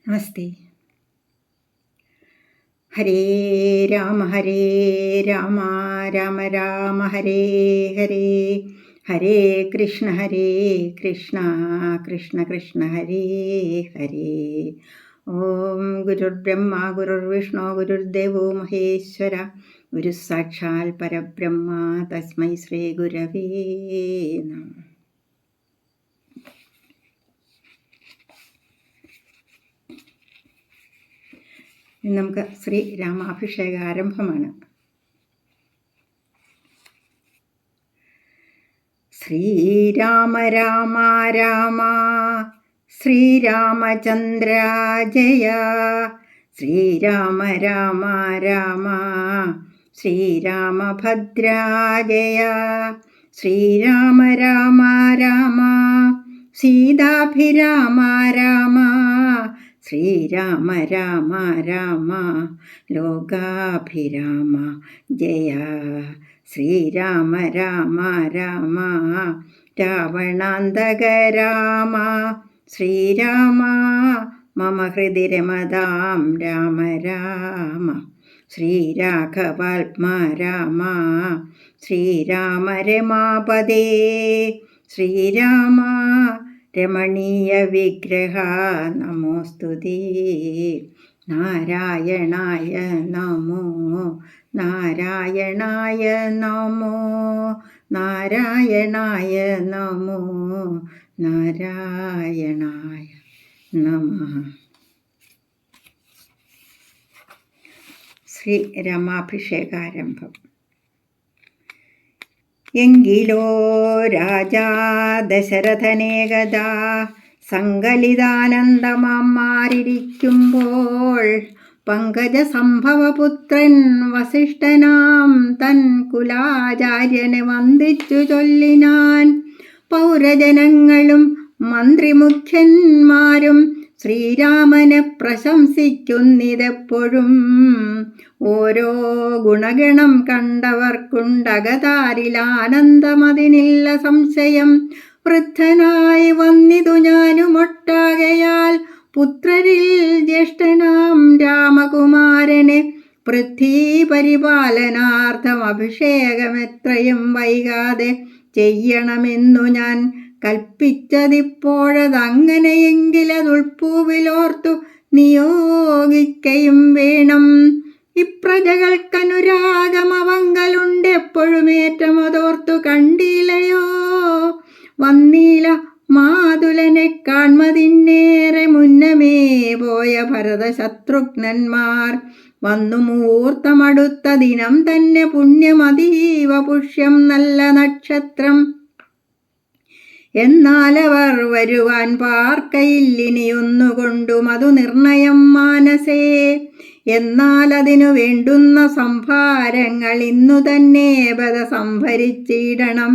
നമസ്തേ. ഹരേ രാമ രാമ രാമ ഹരേ ഹരേ, ഹരേ കൃഷ്ണ കൃഷ്ണ കൃഷ്ണ ഹരേ ഹരേ. ഓം ഗുരുർബ്രഹ്മ ഗുരുർവിഷ്ണു ഗുരുർദേവോ മഹേശ്വര, ഗുരു സാക്ഷാൽ പരബ്രഹ്മ തസ്മൈ ശ്രീ ഗുരവേ നമഃ. നമുക്ക് ശ്രീ രാമാഭിഷേക ആരംഭമാണ്. ശ്രീരാമ രാമ രാമ ശ്രീരാമചന്ദ്ര ജയ, ശ്രീരാമ രാമ രാമ ശ്രീരാമഭദ്ര ജയ, ശ്രീരാമ രാമ രാമ സീതാഭിരാമ രാമ, ശ്രീരാമ രാമ രാമ ലോകാഭിരാമ ജയ, ശ്രീരാമ രാമ രാമ രാവണാന്തക രാമ, ശ്രീരാമ മമ ഹൃദി രമതാം രാമ രാമ, ശ്രീരാഘവാത്മ രാമ ശ്രീരാമ രമാപദേ, ശ്രീരാമ രമണീയ വിഗ്രഹ നമോസ്തുതേ, നാരായണായ നമോ നാരായണായ നമോ നാരായണായ നമോ നാരായണായ നമഃ. ശ്രീ രാമാഭിഷേകാരംഭം. എങ്കിലോ രാജാ ദശരഥനേകദാ സങ്കലിതാനന്ദമാം മാറിയിരിക്കുമ്പോൾ, പങ്കജസംഭവപുത്രൻ വസിഷ്ഠനാം തൻ കുലാചാര്യനെ വന്ദിച്ചു ചൊല്ലിനാൻ. പൗരജനങ്ങളും മന്ത്രിമുഖ്യന്മാരും ശ്രീരാമനെ പ്രശംസിക്കുന്നിതെപ്പോഴും. ഓരോ ഗുണഗണം കണ്ടവർക്കുണ്ടകതാരിൽ ആനന്ദമതിനില്ല സംശയം. വൃദ്ധനായി വന്നിതു ഞാനുമൊട്ടാകയാൽ, പുത്രരിൽ ജ്യേഷ്ഠനാം രാമകുമാരനെ പൃഥ്വീ പരിപാലനാർത്ഥം അഭിഷേകമെത്രയും വൈകാതെ ചെയ്യണമെന്നു ഞാൻ കൽപ്പിച്ചതിപ്പോഴതങ്ങനെയെങ്കിലതുൾപ്പൂവിലോർത്തു നിയോഗിക്കയും വേണം. ഇപ്രജകൾക്കനുരാഗമവങ്കലുണ്ടെപ്പോഴുമേറ്റമതോർത്തു കണ്ടില്ലയോ. വന്നീല മാതുലനെ കാൺമതിന്നേറെ മുന്നമേ പോയ ഭരതശത്രുഘ്നന്മാർ, വന്നു മുഹൂർത്തമടുത്ത ദിനം തന്നെ പുണ്യമതീവ പുഷ്യം നല്ല നക്ഷത്രം. എന്നാലവർ വരുവാൻ പാർക്കയില്ലിനിയൊന്നുകൊണ്ടും അതു നിർണയം മാനസേ. എന്നാലതിനു വേണ്ടുന്ന സംഭാരങ്ങൾ ഇന്നു തന്നെ ബദ സംഭരിച്ചിടണം.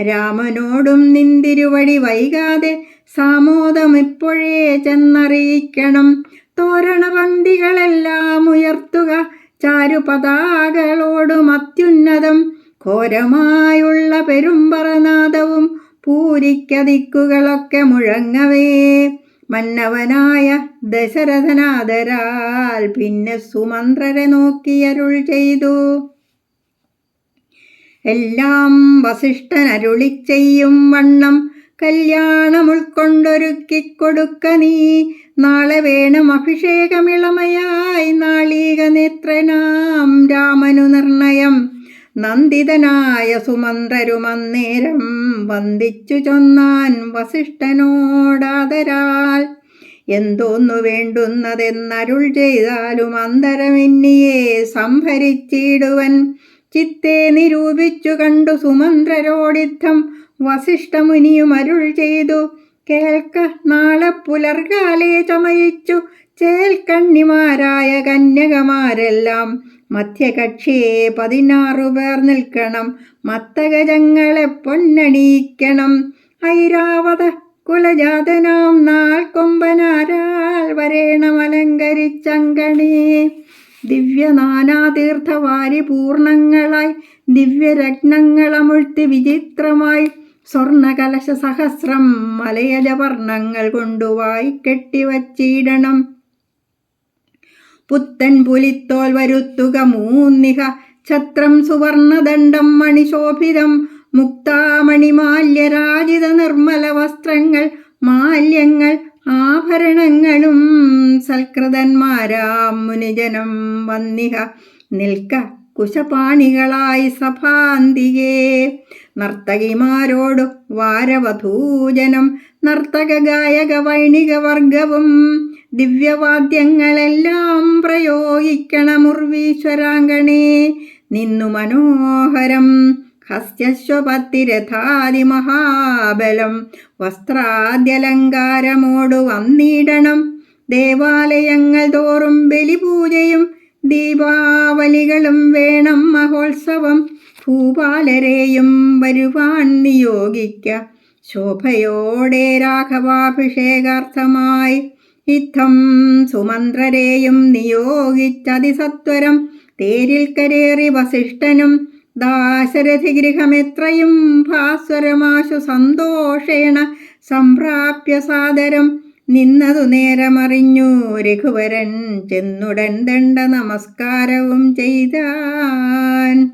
രാമനോടും നിന്തിരുവടി വൈകാതെ സാമോദമിപ്പോഴേ ചെന്നറിയിക്കണം. തോരണപന്തികളെല്ലാം ഉയർത്തുക ചാരുപതാകളോടും അത്യുന്നതം. ഘോരമായുള്ള പെരുമ്പറനാദവും പൂരിക്കദിക്കുകളൊക്കെ മുഴങ്ങവേ, മന്നവനായ ദശരഥനാദരാൽ പിന്നെ സുമന്ത്രരെ നോക്കിയരുൾ ചെയ്തു. എല്ലാം വസിഷ്ഠൻ അരുളി ചെയ്യും വണ്ണം കല്യാണം ഉൾക്കൊണ്ടൊരുക്കിക്കൊടുക്ക നീ. നാളെ വേണം അഭിഷേകമിളമയായി നാളീക നേത്രനാം രാമനു നിർണയം. നന്ദിതനായ സുമന്ത്രരുമന്നേരം വന്ദിച്ചു ചൊന്നാൻ വസിഷ്ഠനോടാദരാൽ. എന്തോന്നു വേണ്ടുന്നതെന്നരുൾ ചെയ്താലും അന്തരമെന്നിയെ സംഭരിച്ചിടുവൻ. ചിത്തെ നിരൂപിച്ചു കണ്ടു സുമന്ത്രരോടിത്തം വസിഷ്ഠമുനിയും അരുൾ ചെയ്തു. കേൾക്ക, നാളെ പുലർകാലേ ചമയിച്ചു ചേൽക്കണ്ണിമാരായ കന്യകമാരെല്ലാം മധ്യകക്ഷിയെ 16 പേർ നിൽക്കണം. മത്തഗജങ്ങളെ പൊന്നണിയിക്കണം. ഐരാവത കുലജാതനാം നാൾ കൊമ്പനാരാൽ വരേണമലങ്കരിച്ചങ്കണേ. ദിവ്യനാനാതീർത്ഥവാരി പൂർണ്ണങ്ങളായി ദിവ്യരത്നങ്ങളമുഴ്ത്തി വിചിത്രമായി സ്വർണകലശ സഹസ്രം മലയജവർണ്ണങ്ങൾ കൊണ്ടുവായി കെട്ടിവച്ചിടണം. പുത്തൻ പുലിത്തോൽ വരുത്തുക മൂന്നിഹ ഛത്രം സുവർണദണ്ഡം മണിശോഭിതം മുക്താമണിമാല്യരാജിത നിർമ്മല വസ്ത്രങ്ങൾ മാല്യങ്ങൾ ആഭരണങ്ങളും സൽകൃതന്മാരാം മുനിജനം വന്നിഹ നിൽക്ക കുശപാണികളായി സഭാന്തികേ. നർത്തകിമാരോടു വാരവധൂജനം നർത്തക ഗായക വൈണിക വർഗവും ദിവ്യവാദ്യങ്ങളെല്ലാം പ്രയോഗിക്കണമുർവീശ്വരാങ്കണേ. നിന്നു മനോഹരം ഹസ്യശ്വപത്തിരഥാതിമഹാബലം വസ്ത്രാദ്യലങ്കാരമോടു വന്നിടണം. ദേവാലയങ്ങൾ തോറും ബലിപൂജയും ദീപാവലികളും വേണം മഹോത്സവം. ഭൂപാലരെയും വരുവാൻ നിയോഗിക്ക ശോഭയോടെ രാഘവാഭിഷേകാർത്ഥമായി. ഇത്തം സുമന്ത്രരെയും നിയോഗിച്ചതിസത്വരം തേരിൽ കരേറി വസിഷ്ഠനും ദാശരഥി ഗൃഹമെത്രയും ഭാസ്വരമാശു സന്തോഷേണ സംപ്രാപ്യ സാദരം. നിന്നതു നേരമറിഞ്ഞു രഘുവരൻ ചെന്നുടൻ ദണ്ഡ നമസ്കാരവും ചെയ്താൻ.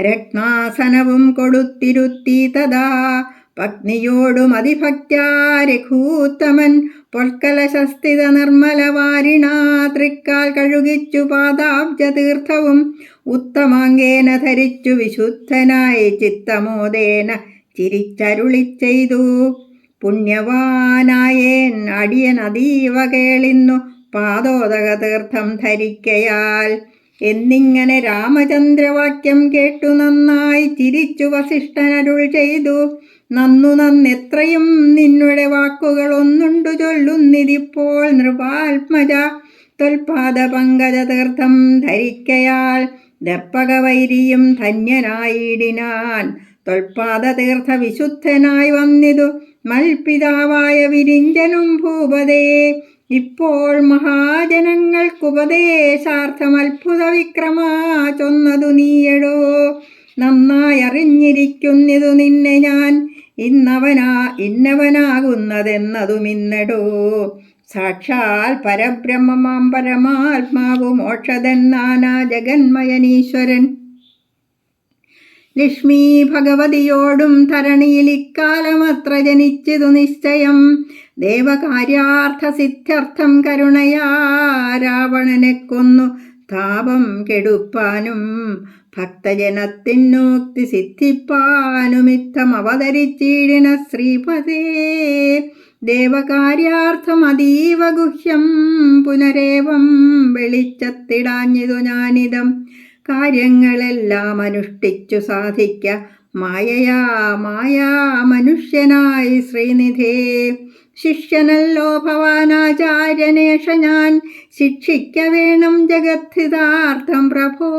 രത്നാസനവും കൊടുത്തിരുത്തി തഥാ പത്നിയോടും അതിഭക്ത്യാ രഘൂത്തമൻ. പൊൽക്കലശസ്ഥിത നിർമ്മലവാരിണാ തൃക്കാൽ കഴുകിച്ചു പാദാബ്ജതീർത്ഥവും ഉത്തമാംഗേന ധരിച്ചു വിശുദ്ധനായി ചിത്തമോദേന ചിരിച്ചരുളി ചെയ്തു. പുണ്യവാനായേൻ അടിയൻ അതീവ കേളിന്നു പാദോദക തീർത്ഥം ധരിക്കയാൽ എന്നിങ്ങനെ രാമചന്ദ്രവാക്യം കേട്ടു നന്നായി ചിരിച്ചു വസിഷ്ഠനരുൾ ചെയ്തു. നന്നെത്രയും നിന്നുടെ വാക്കുകൾ ഒന്നുണ്ടു ചൊല്ലുന്നിതിപ്പോൾ നൃപാത്മജ. തൊൽപാദ പങ്കജ തീർത്ഥം ധരിക്കയാൽ ദർപ്പകവൈരിയും ധന്യനായിടിനാൻ. തൊൽപാദ തീർത്ഥ വിശുദ്ധനായി വന്നിതു മൽപിതാവായ വിരിഞ്ചനും ഭൂപതേ. ഇപ്പോൾ മഹാജനങ്ങൾക്കുപദേശാർത്ഥം അത്ഭുത വിക്രമാ ചൊന്നതു നീയടോ. നന്നായി അറിഞ്ഞിരിക്കുന്നിതു നിന്നെ ഞാൻ ഇന്നവനാകുന്നതെന്നതുമിന്നടോ. സാക്ഷാൽ പരബ്രഹ്മമാം പരമാത്മാവു മോക്ഷദൻ നാനാ ജഗന്മയനീശ്വരൻ. ലക്ഷ്മി ഭഗവതിയോടും ധരണിയിൽ ഇക്കാലമത്ര ജനിച്ചതു നിശ്ചയം. ദേവകാര്യാർത്ഥ സിദ്ധ്യർത്ഥം കരുണയാ രാവണനെ കൊന്നു താപം കെടുപ്പാനും ഭക്തജനത്തിനു മുക്തി സിദ്ധിപ്പാനുമിത്തം അവതരിച്ചിടിന ശ്രീപദേ. ദേവകാര്യാർത്ഥം അതീവ ഗുഹ്യം പുനരേവം വെളിച്ചത്തിടാഞ്ഞിതു ഞാനിതം. കാര്യങ്ങളെല്ലാം അനുഷ്ഠിച്ചു സാധിക്ക മായയാ മനുഷ്യനായി ശ്രീനിധേ. ശിഷ്യനല്ലോ ഭവാനാചാര്യനേഷ ഞാൻ ശിക്ഷിക്ക വേണം ജഗദ്ധിതാർത്ഥം പ്രഭോ.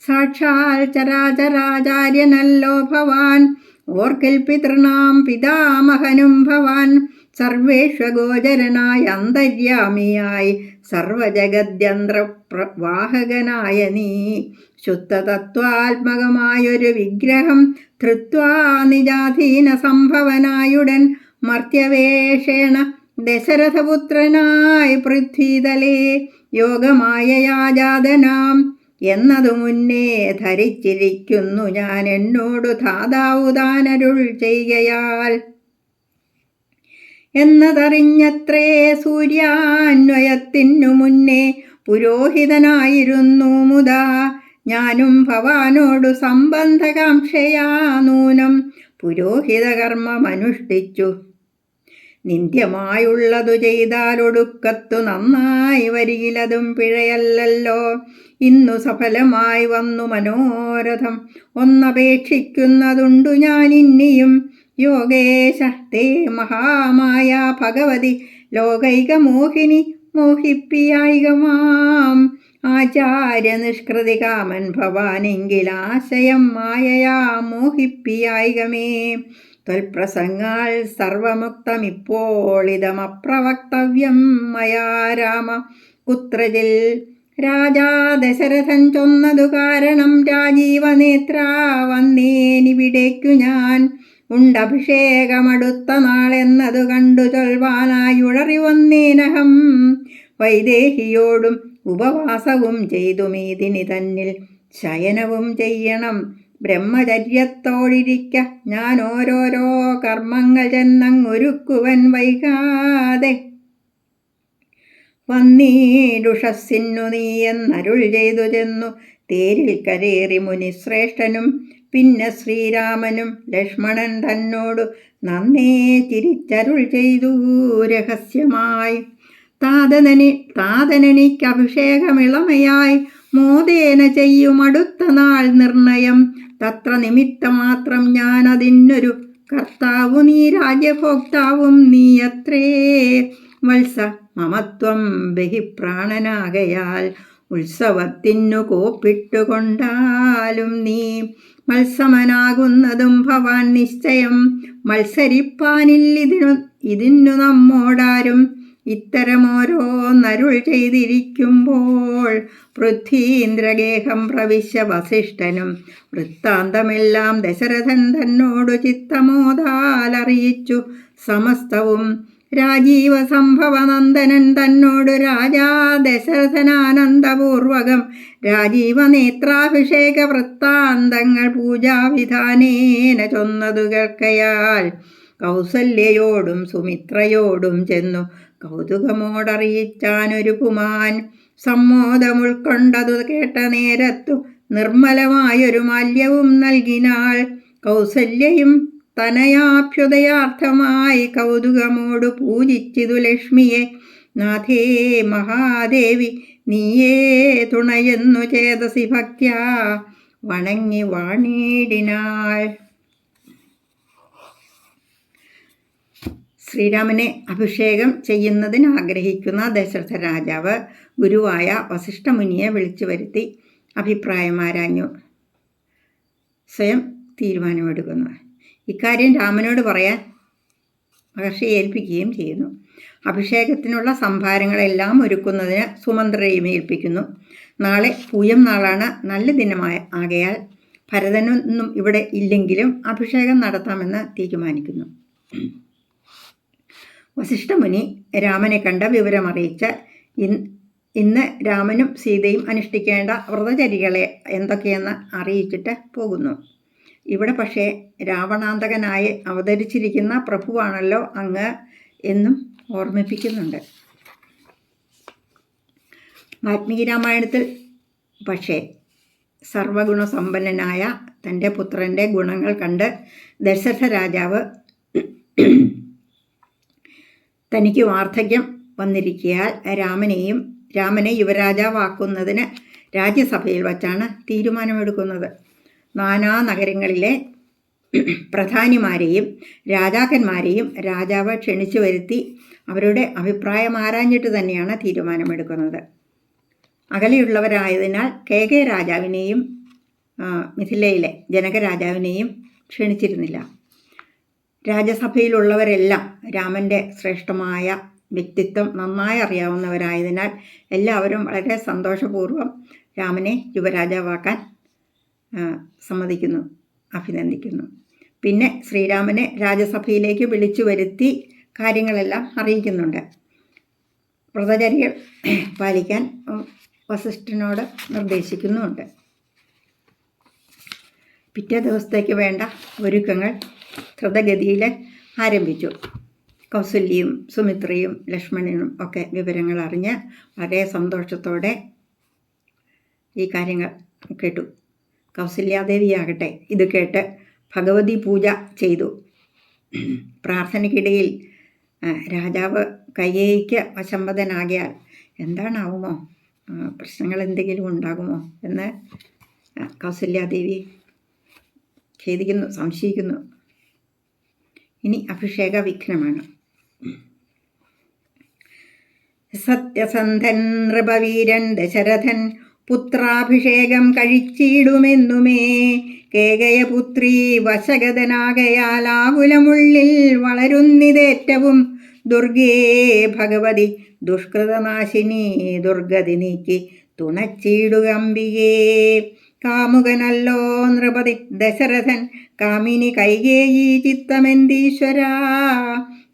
സാക്ഷാൽ ചരാചരാചാര്യനല്ലോ ഭവാൻ ഓർക്കിൽ പിതൃണാം പിതാമഹനും ഭവാൻ. സർവേഷ്വഗോചരനായ അന്തര്യാമിയായി സർവജഗദ്യന്ത്രവാഹകനായ നീ ശുദ്ധതത്വാത്മകമായൊരു വിഗ്രഹം ധൃത്വാ നിജാധീന സംഭവനായുടൻ മർത്യവേഷേണ ദശരഥപുത്രനായി പൃഥ്വീതലേ യോഗമായയാജാതനാം എന്നതു മുന്നേ ധരിച്ചിരിക്കുന്നു ഞാൻ എന്നോടു ധാതാവുതാനരുൾ ചെയ്കയാൽ. എന്നതറിഞ്ഞത്രേ സൂര്യാന്വയത്തിനു മുന്നേ പുരോഹിതനായിരുന്നു മുതാ. ഞാനും ഭവാനോടു സംബന്ധകാംക്ഷയാ നൂനം പുരോഹിതകർമ്മമനുഷ്ഠിച്ചു. നിന്ദ്യമായുള്ളതു ചെയ്താലൊടുക്കത്തു നന്നായി വരികിലതും പിഴയല്ലല്ലോ. ഇന്നു സഫലമായി വന്നു മനോരഥം ഒന്നപേക്ഷിക്കുന്നതുണ്ടു ഞാൻ ഇന്നിയും. യോഗേശ തേ മഹാമായ ഭഗവതി ലോകൈകമോഹിനി മോഹിപ്പിയായികമാം. ആചാര്യ നിഷ്കൃതി കാമൻ ഭവാനെങ്കിലാശയം മായയാ മോഹിപ്പിയായികമേ. ത്വൽപ്രസംഗാൽ സർവമുക്തമിപ്പോളിതമപ്രവക്തവ്യം മയാ രാമ. കുത്രജിൽ രാജാ ദശരഥൻ ചൊന്നതു കാരണം രാജീവനേത്രാ വന്നേനിവിടേക്കു ഞാൻ. ഉണ്ടഭിഷേകമടുത്ത നാളെന്നതു കണ്ടു ചൊൽവാനായുഴറി വന്നേനഹം. വൈദേഹിയോടും ഉപവാസവും ചെയ്തുമീതിനി തന്നിൽ ശയനവും ചെയ്യണം. ബ്രഹ്മചര്യത്തോടിരിക്ക ഞാൻ ഓരോരോ കർമ്മങ്ങൾ ചെന്നങ്ങൊരുക്കുവൻ വൈകാതെ. വന്നീടുഷസ്സിന്നു നീയെന്നരുൾ ചെയ്തു ചെന്നു തേരിൽ കരേറി മുനിശ്രേഷ്ഠനും പിന്നെ ശ്രീരാമനും ലക്ഷ്മണൻ തന്നോടു നന്നേ ചിരിച്ചരുൾ ചെയ്തു രഹസ്യമായി. താതനനിക്കഭിഷേകമിളമയായി മോദേന ചെയ്യുമടുത്ത നാൾ നിർണയം. തത്ര നിമിത്തമാത്രം ഞാനതിനൊരു കർത്താവു നീ രാജ്യഭോക്താവും നീയത്രേ വത്സ. മമത്വം ബഹിപ്രാണനാകയാൽ ഉത്സവത്തിനു കോപ്പിട്ടുകൊണ്ടാലും നീ മത്സമനാകുന്നതും ഭവാൻ നിശ്ചയം. മത്സരിപ്പാനില്ലിതിനു നമ്മോടാരും ഇത്തരമോരോന്നരുൾ ചെയ്തിരിക്കുമ്പോൾ പൃഥ്വീന്ദ്രഗേഹം പ്രവിശ്യ വസിഷ്ഠനും വൃത്താന്തമെല്ലാം ദശരഥൻ തന്നോടു ചിത്തമോദാലറിയിച്ചു സമസ്തവും. രാജീവ സംഭവനന്ദനൻ തന്നോടു രാജാ ദശരഥനാനന്ദപൂർവകം രാജീവനേത്രാഭിഷേക വൃത്താന്തങ്ങൾ പൂജാവിധാനേന ചൊന്നതു കേൾക്കയാൽ കൗസല്യയോടും സുമിത്രയോടും ചെന്നു കൗതുകമോടറിയിച്ചാനൊരു പുമാൻ. സമ്മോദമുൾക്കൊണ്ടതു കേട്ട നേരത്തു നിർമ്മലമായൊരു മാല്യവും നൽകിനാൾ. കൗസല്യയും തനയാഭ്യുദയാർത്ഥമായി കൗതുകമോടു പൂജിച്ചിതു ലക്ഷ്മിയെ. നാഥേ മഹാദേവി നീയേ തുണയെന്നു ചേതസി ഭക്ത്യാ വണങ്ങി വാണിടിനാൾ. ശ്രീരാമനെ അഭിഷേകം ചെയ്യുന്നതിന് ആഗ്രഹിക്കുന്ന ദശരഥ രാജാവ് ഗുരുവായ വസിഷ്ഠമുനിയെ വിളിച്ചു വരുത്തി അഭിപ്രായമാരാഞ്ഞു. സ്വയം തീരുമാനമെടുക്കുന്നു. ഇക്കാര്യം രാമനോട് പറയാൻ മഹർഷിയെ ഏൽപ്പിക്കുകയും ചെയ്യുന്നു. അഭിഷേകത്തിനുള്ള സംഭാരങ്ങളെല്ലാം ഒരുക്കുന്നതിന് സുമന്ത്രയെയും ഏൽപ്പിക്കുന്നു. നാളെ പൂയം നാളാണ്, നല്ല ദിനമാകയാൽ ഭരതനൊന്നും ഇവിടെ ഇല്ലെങ്കിലും അഭിഷേകം നടത്താമെന്ന് തീരുമാനിക്കുന്നു. വസിഷ്ഠമുനി രാമനെ കണ്ട വിവരമറിയിച്ച് ഇന്ന് രാമനും സീതയും അനുഷ്ഠിക്കേണ്ട വ്രതചര്യകളെ എന്തൊക്കെയെന്ന് അറിയിച്ചിട്ട് പോകുന്നു. ഇവിടെ പക്ഷേ രാവണാന്തകനായി അവതരിച്ചിരിക്കുന്ന പ്രഭുവാണല്ലോ അങ്ങ് എന്നും ഓർമ്മിപ്പിക്കുന്നുണ്ട്. വാൽമീകി രാമായണത്തിൽ പക്ഷേ സർവഗുണസമ്പന്നനായ തൻ്റെ പുത്രൻ്റെ ഗുണങ്ങൾ കണ്ട് ദശരഥ രാജാവ് തനിക്ക് വാർദ്ധക്യം വന്നിരിക്കയാൽ രാമനെ യുവരാജാവാക്കുന്നതിന് രാജ്യസഭയിൽ വച്ചാണ് തീരുമാനമെടുക്കുന്നത്. നാനാ നഗരങ്ങളിലെ പ്രധാനിമാരെയും രാജാക്കന്മാരെയും രാജാവ് ക്ഷണിച്ചു വരുത്തി അവരുടെ അഭിപ്രായം ആരാഞ്ഞിട്ട് തന്നെയാണ് തീരുമാനമെടുക്കുന്നത്. അകലെയുള്ളവരായതിനാൽ കേകയ രാജാവിനെയും മിഥിലയിലെ ജനകരാജാവിനെയും ക്ഷണിച്ചിരുന്നില്ല. രാജസഭയിലുള്ളവരെല്ലാം രാമൻ്റെ ശ്രേഷ്ഠമായ വ്യക്തിത്വം നന്നായി അറിയാവുന്നവരായതിനാൽ എല്ലാവരും വളരെ സന്തോഷപൂർവ്വം രാമനെ യുവരാജാവാക്കാൻ സമ്മതിക്കുന്നു, അഭിനന്ദിക്കുന്നു. പിന്നെ ശ്രീരാമനെ രാജസഭയിലേക്ക് വിളിച്ചു വരുത്തി കാര്യങ്ങളെല്ലാം അറിയിക്കുന്നുണ്ട്. വ്രതചര്യകൾ പാലിക്കാൻ വസിഷ്ഠനോട് നിർദ്ദേശിക്കുന്നുമുണ്ട്. പിറ്റേ ദിവസത്തേക്ക് വേണ്ട ഒരുക്കങ്ങൾ ദ്രുതഗതിയിൽ ആരംഭിച്ചു. കൗസല്യയും സുമിത്രയും ലക്ഷ്മണനും ഒക്കെ വിവരങ്ങൾ അറിഞ്ഞ് വളരെ സന്തോഷത്തോടെ ഈ കാര്യങ്ങൾ കേട്ടു. കൗസല്യാദേവിയാകട്ടെ ഇത് കേട്ട് ഭഗവതി പൂജ ചെയ്തു. പ്രാർത്ഥനയ്ക്കിടയിൽ രാജാവ് കൈകേയിക്ക് വശംവദനാകിയാൽ എന്താണാവുമോ, പ്രശ്നങ്ങൾ എന്തെങ്കിലും ഉണ്ടാകുമോ എന്ന് കൗസല്യാദേവി ഖേദിക്കുന്നു, സംശയിക്കുന്നു. ഇനി അഭിഷേക വിഘ്നമാണ്. സത്യസന്ധൻ നൃപവീരൻ ദശരഥൻ പുത്രാഭിഷേകം കഴിച്ചിടുമെന്നുമേ കേകയപുത്രി വശഗതനാകയാൽ ആകുലമുള്ളിൽ വളരുന്നിതേറ്റവും. ദുർഗേ ഭഗവതി ദുഷ്കൃതനാശിനി ദുർഗതി നീക്കി തുണച്ചിടുകമ്പികേ. കാമുകനല്ലോ നൃപതി ദശരഥൻ കാമിനി കൈകേയി ചിത്തമെന്തീശ്വരാ.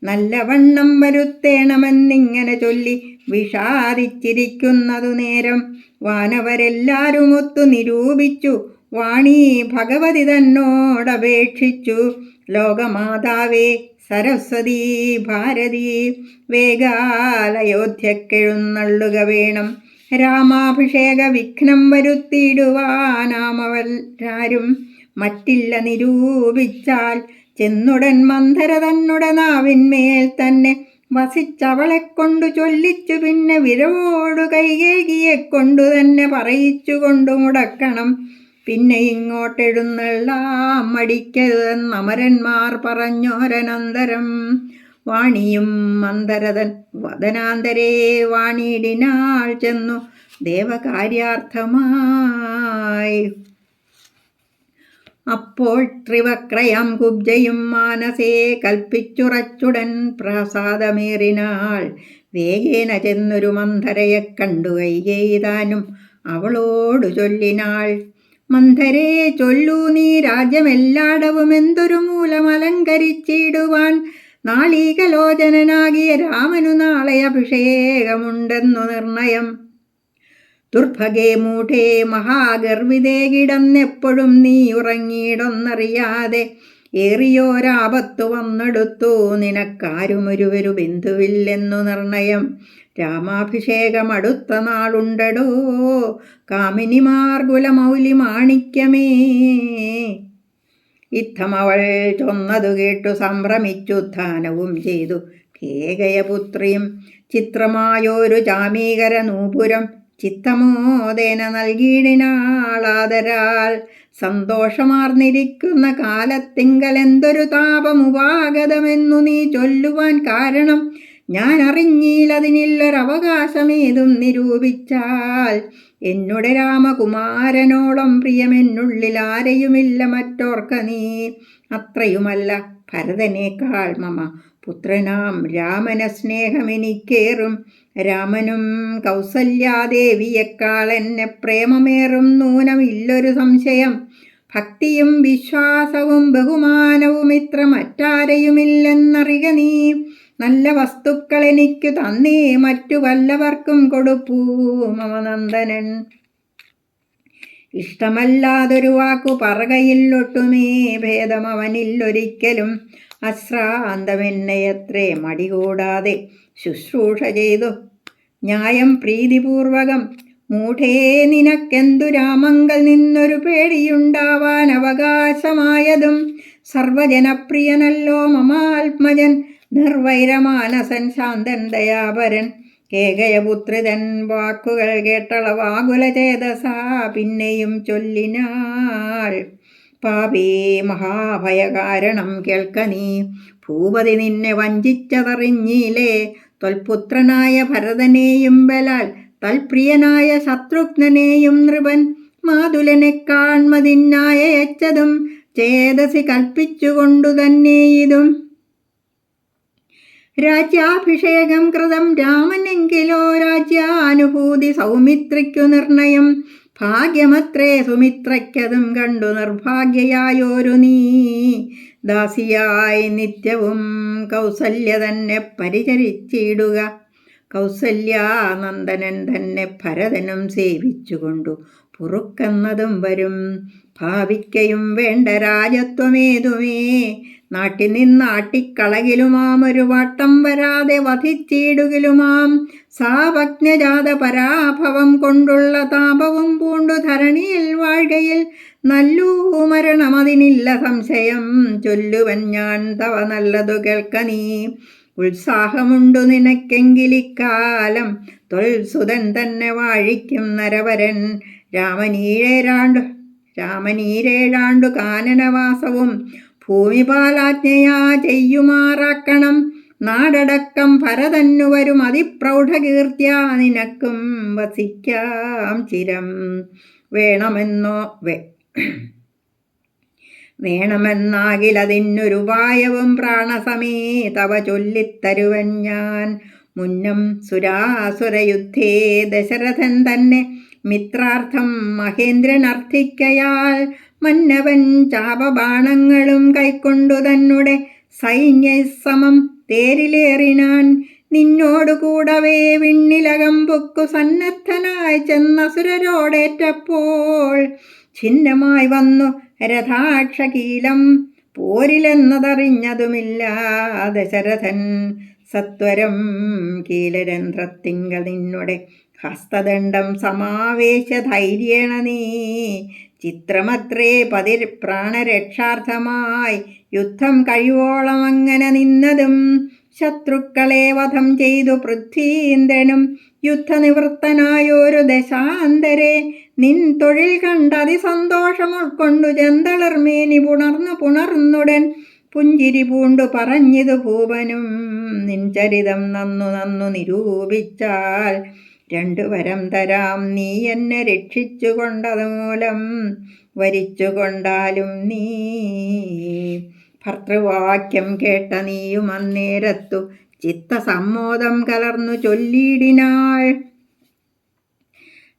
നല്ലവണ്ണം വരുത്തേണമെന്നിങ്ങനെ ചൊല്ലി വിഷാദിച്ചിരിക്കുന്നതു നേരം വാനവരെല്ലാരും ഒത്തു നിരൂപിച്ചു വാണി ഭഗവതി തന്നോടപേക്ഷിച്ചു. ലോകമാതാവേ സരസ്വതീ ഭാരതി, വേഗാലയോധ്യക്കെഴുന്നള്ളുക വേണം. രാമാഭിഷേക വിഘ്നം വരുത്തിയിടുവാനാമവരാരും മറ്റില്ല നിരൂപിച്ചാൽ. ചെന്നുടൻ മന്ധര തന്നുടെ നാവിന്മേൽ തന്നെ വസിച്ചവളെ കൊണ്ടു ചൊല്ലിച്ചു. പിന്നെ വിരവോടു കൈകേകിയെ കൊണ്ടു തന്നെ പറയിച്ചു കൊണ്ടു മുടക്കണം. പിന്നെ ഇങ്ങോട്ടെഴുന്നള്ളാം മടിക്കരുതെന്ന് അമരന്മാർ പറഞ്ഞോരനന്തരം. വാണിയും മന്ദരതൻ വദനാന്തരേ വാണിയിടിനാൾ ചെന്നു ദേവകാര്യാർത്ഥമായി. അപ്പോൾ ത്രിവക്രയാം കുബ്ജയും മാനസേ കൽപ്പിച്ചുറച്ചുടൻ പ്രസാദമേറിനാൾ. വേഗേന ചെന്നൊരു മന്ധരയെ കണ്ടു കൈകേയിതാനും അവളോടു ചൊല്ലിനാൾ. മന്ധരേ, ചൊല്ലൂ നീ രാജ്യമെല്ലാടവും എന്തൊരു മൂലമലങ്കരിച്ചിടുവാൻ. നാളീകലോചനാകിയ രാമനു നാളെ അഭിഷേകമുണ്ടെന്നു നിർണയം. ദുർഭഗേ മൂഢേ മഹാഗർവിതേ കിടന്നെപ്പോഴും നീ ഉറങ്ങിയിടൊന്നറിയാതെ. ഏറിയോരാപത്തു വന്നെടുത്തു നിനക്കാരുമൊരുവരു ബന്ധുവില്ലെന്നു നിർണയം. രാമാഭിഷേകം അടുത്ത നാളുണ്ടടോ കാമിനിമാർഗുലമൗലി മാണിക്യമേ. ഇത്തമവൾ ചൊന്നതു കേട്ടു സംഭ്രമിച്ചുത്ഥാനവും ചെയ്തു കേകയപുത്രിയും. ചിത്രമായൊരു ചാമീകര നൂപുരം ചിത്തമോദേന നൽകിയിടിനാളാദരാൽ. സന്തോഷമാർന്നിരിക്കുന്ന കാലത്തിങ്കലെന്തൊരു താപമുപാഗതമെന്നു നീ ചൊല്ലുവാൻ കാരണം. ഞാൻ അറിഞ്ഞില്ലതിനില്ലൊരവകാശമേതും നിരൂപിച്ചാൽ. എന്നുടെ രാമകുമാരനോളം പ്രിയമെന്നുള്ളിൽ ആരെയുമില്ല മറ്റോർക്ക നീ. അത്രയുമല്ല ഭരതനേക്കാൾ മമ പുത്രനാം രാമന സ്നേഹമെനിക്കേറും. രാമനും കൗസല്യാദേവിയേക്കാൾ എന്നെ പ്രേമമേറും നൂനമില്ലൊരു സംശയം. ഭക്തിയും വിശ്വാസവും ബഹുമാനവും ഇത്ര മറ്റാരെയുമില്ലെന്നറിക നീ. നല്ല വസ്തുക്കൾ എനിക്കു തന്നേ മറ്റു വല്ലവർക്കും കൊടുപ്പൂ മമനന്ദനൻ. ഇഷ്ടമല്ലാതൊരു വാക്കു പറകയില്ലൊട്ടുമേ ഭേദം അവനില്ലൊരിക്കലും. അശ്രാന്തമെന്നെയത്രേ മടികൂടാതെ ശുശ്രൂഷ ചെയ്തു ന്യായം പ്രീതിപൂർവകം. മൂഢേ, നിനക്കെന്തു രാമങ്കൽ നിന്നൊരു പേടിയുണ്ടാവാൻ അവകാശമായതും. സർവജനപ്രിയനല്ലോ മമാത്മജൻ, നിർവൈരമാനസൻ, ശാന്തൻ, ദയാപരൻ. കേകയപുത്രിതൻ വാക്കുകൾ കേട്ടളവാകുലചേതസാ പിന്നെയും ചൊല്ലിനാൾ. പാപേ, മഹാഭയകാരണം കേൾക്ക നീ. ഭൂപതി നിന്നെ വഞ്ചിച്ചതറിഞ്ഞില്ലേ. ത്വൽപുത്രനായ ഭരതനെയും ബലാൽ തൽപ്രിയനായ ശത്രുഘ്നനെയും നൃപൻ മാതുലനെ കാൺമതിനായച്ചതും ചേതസി കൽപ്പിച്ചുകൊണ്ടു തന്നെ ഇതും. രാജ്യാഭിഷേകം കൃതം രാമനെങ്കിലോ രാജ്യാനുഭൂതി സൗമിത്രിക്കു നിർണയം. ഭാഗ്യമത്രേ സുമിത്രയ്ക്കതും കണ്ടു നിർഭാഗ്യയായോരു നീ. ദാസിയായി നിത്യവും കൗസല്യ തന്നെ പരിചരിച്ചിടുക. കൗസല്യാനന്ദനൻ തന്നെ ഭരതനും സേവിച്ചുകൊണ്ടു പൊറുക്കെന്നതും വരും. ഭാവിക്കയും വേണ്ട രാജത്വമേതുമേ. നാട്ടിൽ നിന്നാട്ടിക്കളകിലുമാമൊരു വട്ടം വരാതെ വധിച്ചിടുകിലുമാം. സാപജ്ഞജാത പരാഭവം കൊണ്ടുള്ള താപവും പൂണ്ടു ധരണിയിൽ വാഴ്കയിൽ നല്ലൂ മരണമതിനില്ല സംശയം. ചൊല്ലുവൻ ഞാൻ തവ നല്ലതു കേൾക്ക നീ. ഉത്സാഹമുണ്ടു നിനക്കെങ്കിലിക്കാലം തൊൽസുതൻ തന്നെ വാഴിക്കും നരവരൻ. രാമനീരേഴാണ്ടു കാനനവാസവും ഭൂമിപാലാജ്ഞയാ ചെയ്യുമാറാക്കണം. നാടടക്കം ഭരതന്നു വരും അതിപ്രൗഢകീർത്തിയാ നിനക്കും വസിക്കാം ചിരം. വേണമെന്നാകിലതിനൊരുപായവും പ്രാണസമേതവ ചൊല്ലിത്തരുവൻ ഞാൻ. മുന്നം സുരാസുരയുദ്ധേ ദശരഥൻ തന്നെ മിത്രാർത്ഥം മഹേന്ദ്രനർത്ഥിക്കയാൽ മന്നവൻ ചാപബാണങ്ങളും കൈക്കൊണ്ടു തന്നെ സൈന്യസമം തേരിലേറിനാൻ. നിന്നോടു കൂടവേ വിണ്ണിലകമ്പുക്കു സന്നദ്ധനായി ചെന്നസുരരോടേറ്റപ്പോൾ ഛിന്നമായി വന്നു രഥാക്ഷകീലം. പോരിലെന്നതറിഞ്ഞതുമില്ല ദശരഥൻ. സത്വരം കീലരന്ധ്രത്തിങ്കൽ നിന്നുടെ ഹസ്തദണ്ഡം സമാവേശ ധൈര്യേണ നീ ചിത്രമത്രേ പ്രാണരക്ഷാർത്ഥമായി യുദ്ധം കഴിവോളം അങ്ങനെ നിന്നതും. ശത്രുക്കളെ വധം ചെയ്തു പൃഥ്വീന്ദ്രനും യുദ്ധനിവൃത്തനായൊരു ദശാന്തരെ നിൻ തൊഴിൽ കണ്ടതിസന്തോഷം ഉൾക്കൊണ്ടു ചെന്തളർമേനി പുണർന്നുടൻ പുഞ്ചിരി പൂണ്ടു പറഞ്ഞിതു ഭൂപനും. നിൻ ചരിതം നന്നു നിരൂപിച്ചാൽ 2 വരം തരാം, നീ എന്നെ രക്ഷിച്ചു കൊണ്ടതു മൂലം വരിച്ചുകൊണ്ടാലും നീ. ഭർത്തൃവാക്യം കേട്ട നീയും അന്നേരത്തു ചിത്തസമ്മോദം കലർന്നു ചൊല്ലിയിടിനാൾ.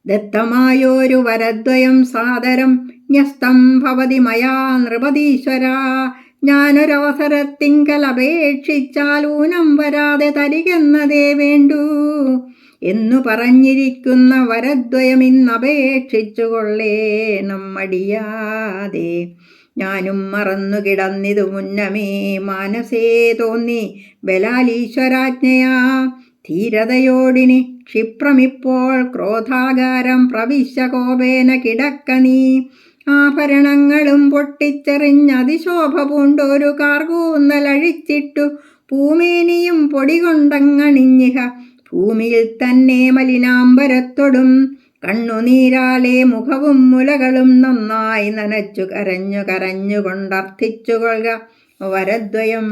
ദത്തമായൊരു വരദ്വയം സാദരം ന്യസ്തം ഭവതി മയാ നൃപതീശ്വര. ഞാനൊരവസരത്തിങ്കൽ അപേക്ഷിച്ചാൽ ഊനം വരാതെ തരികെന്നതേ വേണ്ടു എന്നു പറഞ്ഞിരിക്കുന്ന വരദ്വയം ഇന്നപേക്ഷിച്ചു കൊള്ളേണം മടിയാതെ. ഞാനും മറന്നു കിടന്നിതു മുന്നമേ മാനസേ തോന്നി ബലാലീശ്വരാജ്ഞയാ. ധീരതയോടിനി ക്ഷിപ്രമിപ്പോൾ ക്രോധാകാരം പ്രവിശ്യ കോപേന കിടക്ക നീ. ആഭരണങ്ങളും പൊട്ടിച്ചെറിഞ്ഞതിശോഭ പൂണ്ടൊരു കാർകൂന്നലഴിച്ചിട്ടു പൂമേനിയും പൊടികൊണ്ടങ്ങണിഞ്ഞിഹ ഭൂമിയിൽ തന്നെ മലിനാംബരത്തൊടും. കണ്ണുനീരാലെ മുഖവും മുലകളും നന്നായി നനച്ചു കരഞ്ഞുകൊണ്ടർത്ഥിച്ചു കൊള്ളുക വരദ്വയം.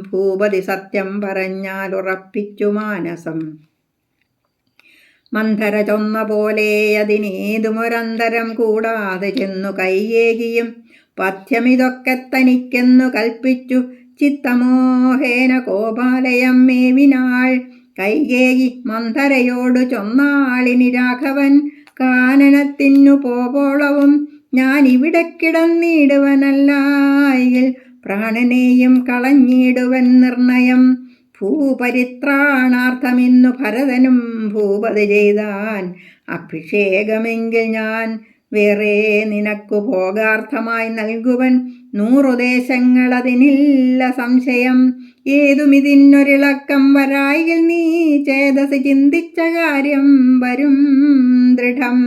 ഭൂപതി സത്യം പറഞ്ഞാൽ ഉറപ്പിച്ചു മാനസം. മന്ധര ചൊന്ന പോലെ അതിനേതുമൊരന്തരം കൂടാതെ ചെന്നു കൈയേകിയും പഥ്യമിതൊക്കെ തനിക്കെന്നു കൽപ്പിച്ചു ചിത്തമോഹേന കോപാലയം മേവിനാൾ. കൈകേയി മന്ധരയോടു ചൊന്നാളിനി രാഘവൻ, കാനനത്തിനു പോപോളവും ഞാൻ ഇവിടെ കിടന്നിടുവനല്ലായിൽ പ്രാണനെയും കളഞ്ഞിടുവൻ നിർണയം. ഭൂപരിത്രാണാർത്ഥമിന്നു ഭരതനും ഭൂപതി ചെയ്താൻ അഭിഷേകമെങ്കിൽ ഞാൻ വേറെ നിനക്കു ഭോഗാർത്ഥമായി നൽകുവൻ 100 ദേശങ്ങളതിനില്ല സംശയം. ഏതുമിതിനൊരിളക്കം വരായിൽ നീ ചേതസി ചിന്തിച്ച കാര്യം വരും ദൃഢം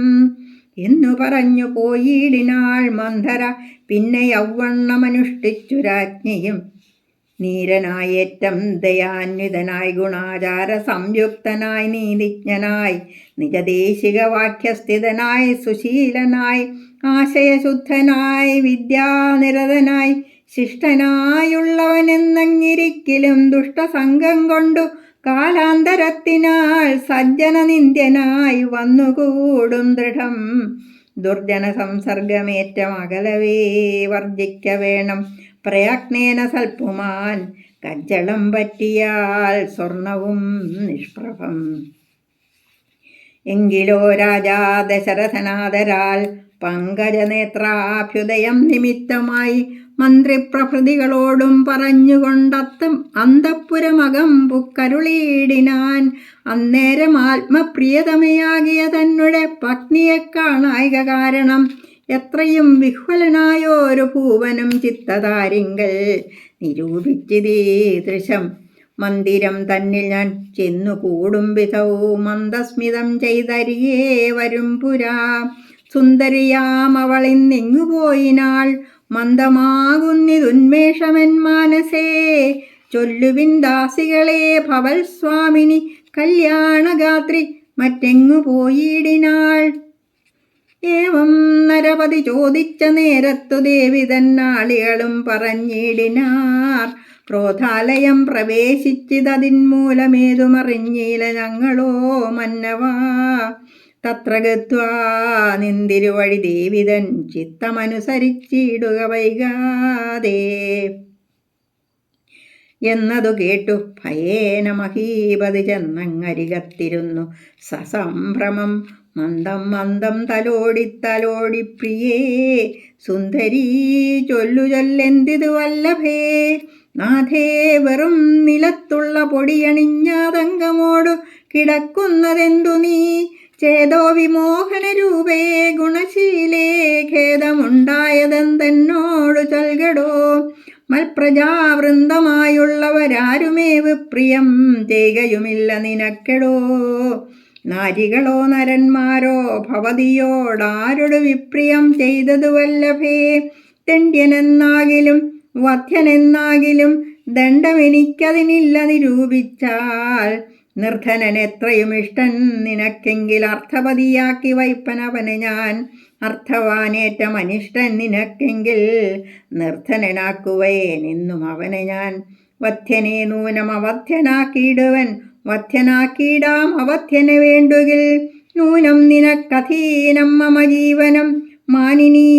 എന്നു പറഞ്ഞു പോയിടിനാൾ മന്ധര. പിന്നെ യൗവണ്ണമനുഷ്ഠിച്ചു രാജ്ഞിയും നീരനായേറ്റം ദയാന്വിതനായി ഗുണാചാര സംയുക്തനായി നീതിജ്ഞനായി നിജദേശിക വാക്യസ്ഥിതനായി സുശീലനായി ആശയശുദ്ധനായി വിദ്യാനിരതനായി ശിഷ്ടനായുള്ളവനെന്നങ്ങിരിക്കലും ദുഷ്ടസംഘം കൊണ്ടു കാലാന്തരത്തിനാൾ സജ്ജനനിന്ദ്യനായി വന്നുകൂടും ദൃഢം. ദുർജന സംസർഗമേറ്റമകലവേ വർജിക്ക വേണം പ്രയത്നേന സൽപ്പുമാൻ. കജ്ജളം പറ്റിയാൽ സ്വർണവും നിഷ്പ്രഭം. എങ്കിലോ രാജാ ദശരഥനാദരാൽ പങ്കജനേത്രാഭ്യുദയം നിമിത്തമായി മന്ത്രിപ്രഭൃതികളോടും പറഞ്ഞുകൊണ്ടത്തം അന്തഃപുരമകം പുക്കരുളിയിടിനാൻ. അന്നേരം ആത്മപ്രിയതമയാകിയ തന്നെ പത്നിയെ കാണായിക കാരണം എത്രയും വിഹ്വലനായോരു ഭൂവനും ചിത്തതാരിങ്കൽ നിരൂപിച്ചിതീദൃശം. മന്ദിരം തന്നിൽ ഞാൻ ചെന്നു കൂടും വിധവും മന്ദസ്മിതം ചെയ്തരികേ വരും പുരാ. സുന്ദരിയാം അവളിന്നിങ്ങു പോയിനാൾ മന്ദമാകുന്നിതുന്മേഷമെൻ മാനസേ. ചൊല്ലുവിൻ ദാസികളെ ഭവൽ സ്വാമിനി കല്യാണഗാത്രി മറ്റെങ്ങു പോയിടിനാൾ. ഏവം നരപതി ചോദിച്ച നേരത്തു ദേവി തന്നാളികളും പറഞ്ഞിടിനാർ. ക്രോധാലയം പ്രവേശിച്ചിതതിന്മൂലമേതുമറിഞ്ഞില്ല ഞങ്ങളോ മന്നവാ. തത്ര ഗത്വാ നിന്തിരുവഴി ദേവിതൻ ചിത്തമനുസരിച്ചിടുക വൈകാതെ എന്നതു കേട്ടു ഭയേന മഹീപതി ചെന്നങ്ങരികത്തിരുന്നു സസംഭ്രമം. മന്ദം തലോടി പ്രിയേ സുന്ദരീ ചൊല്ലുചൊല്ലെന്തിതു വല്ലഭേ. നാഥേ വെറും നിലത്തുള്ള പൊടിയണിഞ്ഞാതങ്കമോടു കിടക്കുന്നതെന്തു നീ? ചേതോ വിമോഹന രൂപേ ഗുണശീലേ ഖേദമുണ്ടായതെന്തെന്നോടു ചൊൽകടോ. മൽപ്രജാവൃന്ദമായുള്ളവരാരുമേ വിപ്രിയം ചെയ്യുകയുമില്ല നിനക്കെടോ. നാരികളോ നരന്മാരോ ഭവതിയോടാരൊടു വിപ്രിയം ചെയ്തതു വല്ലഭേ? ദണ്ഡ്യനെന്നാകിലും വധ്യനെന്നാകിലും ദണ്ഡമെനിക്കതിനില്ല നിരൂപിച്ചാൽ. നിർധനൻ എത്രയും ഇഷ്ടൻ നിനക്കെങ്കിൽ അർത്ഥപതിയാക്കി വയ്പ്പനവനെ ഞാൻ. അർത്ഥവാനേറ്റം അനിഷ്ടൻ നിനക്കെങ്കിൽ നിർധനനാക്കുവേനെന്നും അവനെ ഞാൻ. വധ്യനെ നൂനം അവധ്യനാക്കിയിടുവൻ, വധ്യനാക്കിയിടാം അവധ്യനെ വേണ്ടുകിൽ. നൂനം നിനക്കധീനം മമ ജീവനം, മാനിനീ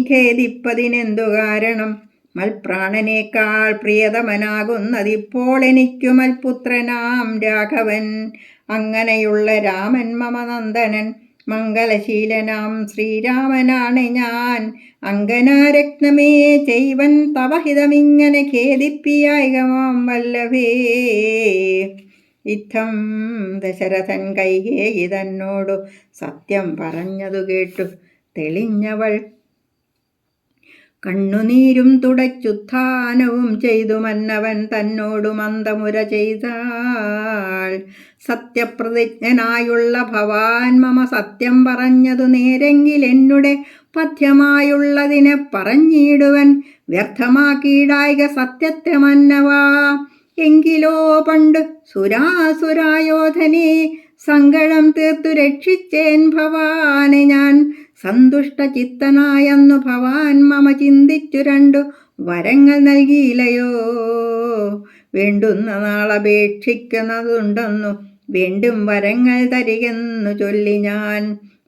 ഖേദിപ്പതിനെന്തു കാരണം? മൽപ്രാണനേക്കാൾ പ്രിയതമനാകുന്നതിപ്പോൾ എനിക്കു മൽപുത്രനാം രാഘവൻ. അങ്ങനെയുള്ള രാമൻ മമ നന്ദനൻ, മംഗലശീലനാം ശ്രീരാമനാണ് ഞാൻ. അങ്കനാരത്നമേ ചെയ്വൻ തവഹിതമിങ്ങനെ ഖേദിപ്പിയായികമാം വല്ലഭേ. ഇത്തം ദശരഥൻ കൈകേയി തന്നോടു സത്യം പറഞ്ഞതു കേട്ടു തെളിഞ്ഞവൾ. കണ്ണുനീരും തുടച്ചുത്ഥാനവും ചെയ്തു മന്നവൻ തന്നോടു മന്ദമുര ചെയ്താൾ. സത്യപ്രതിജ്ഞനായുള്ള ഭവാൻ മമ സത്യം പറഞ്ഞതു നേരെങ്കിൽ എന്നുടെ പഥ്യമായുള്ളതിനെ പറഞ്ഞിടുവൻ. വ്യർത്ഥമാക്കിയിടായിക സത്യത്തെ മന്നവാ. എങ്കിലോ പണ്ട് സുരാസുരായോധനെ സങ്കടം തീർത്തു രക്ഷിച്ചേൻ ഭവാനെ ഞാൻ. സന്തുഷ്ടചിത്തനായെന്നു ഭവാൻ മമ ചിന്തിച്ചു രണ്ടു വരങ്ങൾ നൽകിയില്ലയോ. വേണ്ടുന്ന നാളപേക്ഷിക്കുന്നതുണ്ടെന്നു വീണ്ടും വരങ്ങൾ തരികെന്നു ചൊല്ലി ഞാൻ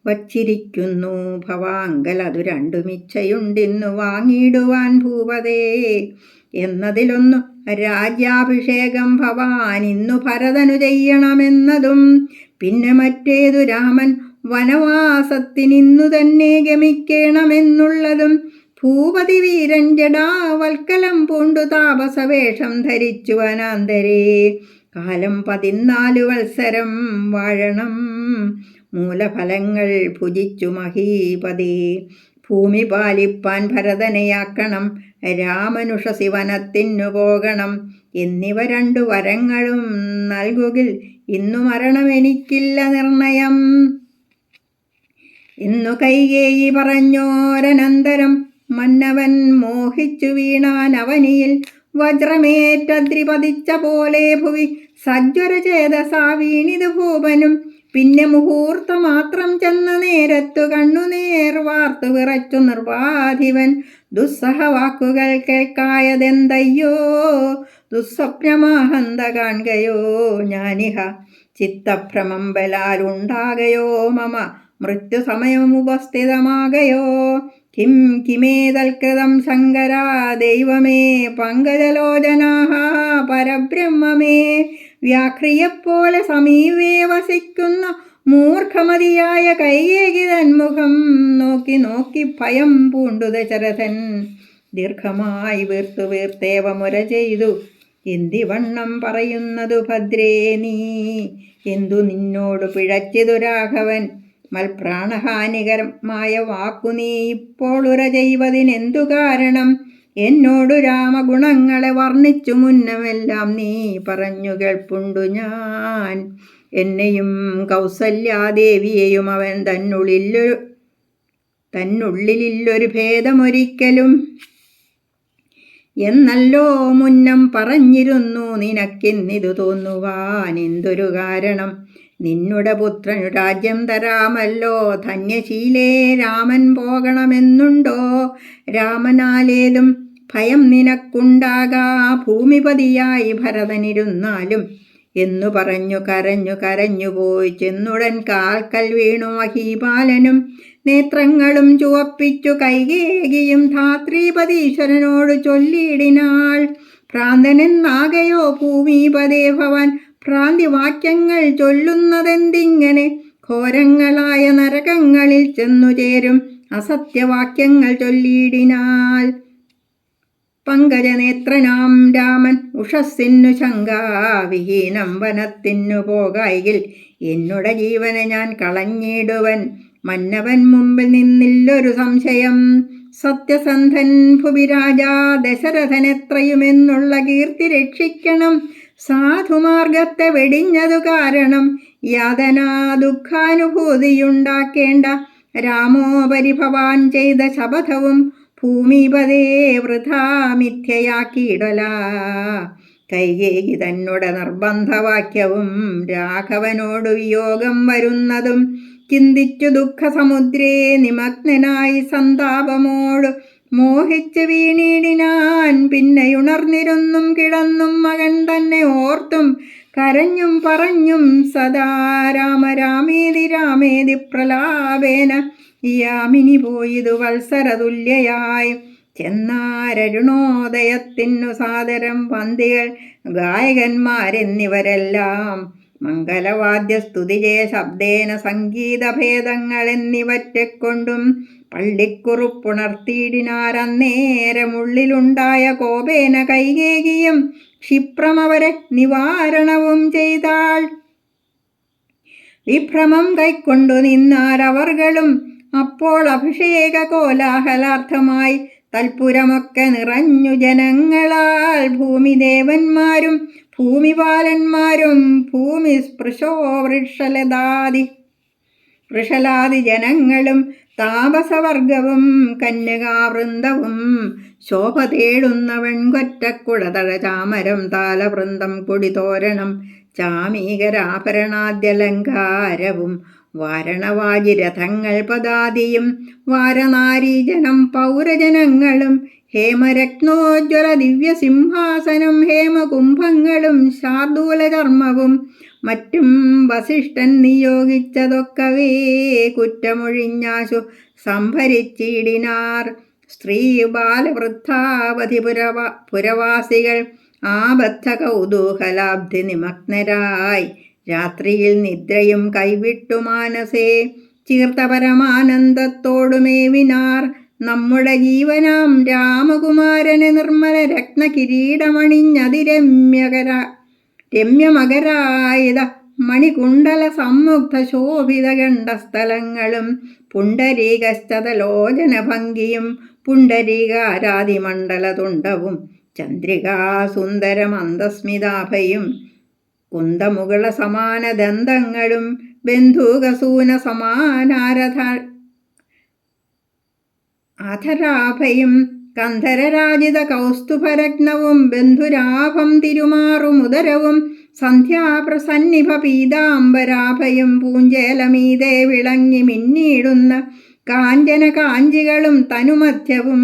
വച്ചിരിക്കുന്നു ഭവാങ്കൽ. അതു രണ്ടുമിച്ഛയുണ്ടിന്നു വാങ്ങിയിടുവാൻ ഭൂപതേ. എന്നതിലൊന്നു രാജ്യാഭിഷേകം ഭവാൻ ഇന്നു ഭരതനു ചെയ്യണമെന്നതും, പിന്നെ മറ്റേതു രാമൻ വനവാസത്തിനിന്നു തന്നെ ഗമിക്കണമെന്നുള്ളതും. ഭൂപതി വീരൻ ജടാവൽക്കലം പൂണ്ടു താപസവേഷം ധരിച്ചു വനാന്തരേ. കാലം 14 വത്സരം വാഴണം, മൂലഫലങ്ങൾ ഭുജിച്ചു മഹീപതി. ഭൂമി പാലിപ്പാൻ ഭരതനെയാക്കണം, രാമനുഷസി വനത്തിനു പോകണം. എന്നിവ 2 വരങ്ങളും നൽകുകിൽ ഇന്നു മരണമെനിക്കില്ല നിർണയം എന്നു കൈകേയി പറഞ്ഞോരനന്തരം. മന്നവൻ മോഹിച്ചു വീണാൻ അവനിയിൽ, വജ്രമേറ്റദ്രി പതിച്ച പോലെ ഭുവി സജ്വരചേതസാ വീണിതു ഭൂപനും. പിന്നെ മുഹൂർത്തമാത്രം ചെന്ന നേരത്തു കണ്ണുനേർ വാർത്തു വിറച്ചു നിർവാധിവൻ. ദുസ്സഹവാക്കുകൾ കേൾക്കായതെന്തയ്യോ, ദുസ്വപ്നമാഹന്ത കാൺകയോ ഞാനിഹ. ചിത്തഭ്രമം ബലാലുണ്ടാകയോ മമ മൃത്യുസമയമുപസ്ഥിതമാകയോ. കിം കിമേതൽകൃതം ശങ്കരാ ദൈവമേ പങ്കജലോചനാഹ പരബ്രഹ്മമേ. വ്യാഘ്രിയെപ്പോലെ സമീപേ വസിക്കുന്ന മൂർഖമതിയായ കൈകേയി തന്മുഖം നോക്കി നോക്കി ഭയം പൂണ്ടു ദശരഥൻ. ദീർഘമായി വീർത്തു വീർത്തേവമുര ചെയ്തു, എന്തിവണ്ണം പറയുന്നതു ഭദ്രേ നീ? എന്തു നിന്നോട് പിഴച്ചിതു രാഘവൻ? മൽപ്രാണഹാനികരമായ വാക്കു നീ ഇപ്പോൾ ഉര ചെയ്വതിനെന്തു കാരണം? എന്നോടു രാമഗുണങ്ങളെ വർണ്ണിച്ചു മുന്നമെല്ലാം നീ പറഞ്ഞു കേൾപ്പുണ്ടു ഞാൻ. എന്നെയും കൗസല്യാദേവിയെയും അവൻ തന്നുള്ളിലൊരു ഭേദമൊരിക്കലും എന്നല്ലോ മുന്നം പറഞ്ഞിരുന്നു. നിനക്കിന്നിതു തോന്നുവാൻ എന്തൊരു കാരണം? നിന്നുടെ പുത്രനു രാജ്യം തരാമല്ലോ, ധന്യശീലേ രാമൻ പോകണമെന്നുണ്ടോ? രാമനാലേതും ഭയം നിനക്കുണ്ടാകാ, ഭൂമിപതിയായി ഭരതനിരുന്നാലും എന്നു പറഞ്ഞു കരഞ്ഞുപോയി ചെന്നുടൻ കാൽക്കൽ വീണു മഹീപാലനും. നേത്രങ്ങളും ചുവപ്പിച്ചു കൈകേകിയും ധാത്രീപതീശ്വരനോട് ചൊല്ലിയിടിനാൾ. ഭ്രാന്തനെന്നാകയോ ഭൂമിപതേ ഭവാൻ, ഭ്രാന്തിവാക്യങ്ങൾ ചൊല്ലുന്നതെന്തിങ്ങനെ? ഘോരങ്ങളായ നരകങ്ങളിൽ ചെന്നു ചേരും അസത്യവാക്യങ്ങൾ ചൊല്ലിയിടിനാൾ. പങ്കജനേത്രനാം രാമൻ ഉഷസ്സിന്നു ശങ്കാവിഹീനം വനത്തിനു പോകായിൽ എന്നുടെ ജീവനെ ഞാൻ കളഞ്ഞിടുവൻ. മന്നവൻ മുമ്പിൽ നിന്നില്ലൊരു സംശയം, സത്യസന്ധൻ ഭുവിരാജാ ദശരഥനെത്രയുമെന്നുള്ള കീർത്തി രക്ഷിക്കണം. സാധുമാർഗത്തെ വെടിഞ്ഞതു കാരണം യാതനാ ദുഃഖാനുഭൂതിയുണ്ടാക്കേണ്ട. രാമോപരി ഭവാൻ ചെയ്ത ശപഥവും ഭൂമിപതേ വൃഥാ മിഥ്യയാക്കിയിടല. കൈകേയി തന്നുടെ നിർബന്ധവാക്യവും രാഘവനോടു വിയോഗം വരുന്നതും ചിന്തിച്ചു ദുഃഖസമുദ്രേ നിമഗ്നനായി സന്താപമോടു മോഹിച്ച് വീണിടിനാൻ. പിന്നെയുണർന്നിരുന്നും കിടന്നും മകൻ തന്നെ ഓർത്തും കരഞ്ഞും പറഞ്ഞും സദാ രാമ രാമേതി രാമേതി പ്രലാപേന. യാമിനി പോയിതു വത്സരതുല്യയായി ചെന്നാരരുണോദയത്തിനു സാദരം വന്ദികൾ ഗായകന്മാരെന്നിവരെല്ലാം മംഗലവാദ്യസ്തുതിജയ ശബ്ദേന സംഗീതഭേദങ്ങൾ എന്നിവറ്റെക്കൊണ്ടും പള്ളിക്കുറുപ്പുണർത്തിയിടിനാരന്നേരമുള്ളിലുണ്ടായ കോപേന കൈകേകിയും ക്ഷിപ്രമവരെ നിവാരണവും ചെയ്താൾ. വിഭ്രമം കൈക്കൊണ്ടു നിന്നാരവർകളും അപ്പോൾ അഭിഷേക കോലാഹലാർത്ഥമായി തൽപുരമൊക്കെ നിറഞ്ഞു ജനങ്ങളാൽ. ഭൂമിദേവന്മാരും ഭൂമിപാലന്മാരും ഭൂമി സ്പൃശോ വൃഷലാദി ജനങ്ങളും താപസവർഗവും കന്യകാവൃന്ദവും ശോഭ തേടുന്ന വെൺകൊറ്റക്കുടതഴ ചാമരം താലവൃന്ദം കൊടിതോരണം ചാമീകരാഭരണാദ്യലങ്കാരവും വാരണവാജിരഥങ്ങൾ പദാദിയും വാരനാരീജനം പൗരജനങ്ങളും ഹേമരത്നോജ്വല ദിവ്യസിംഹാസനം ഹേമകുംഭങ്ങളും ശാർദൂലചർമ്മവും മറ്റും വസിഷ്ഠൻ നിയോഗിച്ചതൊക്കവേ കുറ്റമൊഴിഞ്ഞാശു സംഭരിച്ചിടിനാർ. സ്ത്രീ ബാലവൃദ്ധാവധി പുരവാസികൾ ആബദ്ധ കൗതൂഹലാബ്ധി നിമഗ്നരായി രാത്രിയിൽ നിദ്രയും കൈവിട്ടു മാനസേ ചീർത്ത പരമാനന്ദത്തോടുമേവിനാർ. നമ്മുടെ ജീവനാം രാമകുമാരനെ നിർമ്മല രമ്യമകരായുധ മണികുണ്ടല സംമുഗ്ധ ശോഭിത ഗണ്ഡസ്ഥലങ്ങളും പുണ്ടരീകശ്ചതലോചനഭംഗിയും പുണ്ടരീകാരാതിമണ്ഡലതുണ്ടവും ചന്ദ്രികാസുന്ദരമന്ദസ്മിതാഭയും കുന്തമുകള സമാന ദന്തങ്ങളും ബന്ധൂകസൂന സമാനാരഥരാഭയും കന്ധരരാജിത കൗസ്തുഭരത്നവും ബന്ധുരാഭം തിരുമാറുമുദരവും സന്ധ്യാപ്രസന്നിഭ പീതാംബരാഭയും പൂഞ്ചേലമീതേ വിളങ്ങി മിന്നിടുന്ന കാഞ്ചന കാഞ്ചികളും തനുമധ്യവും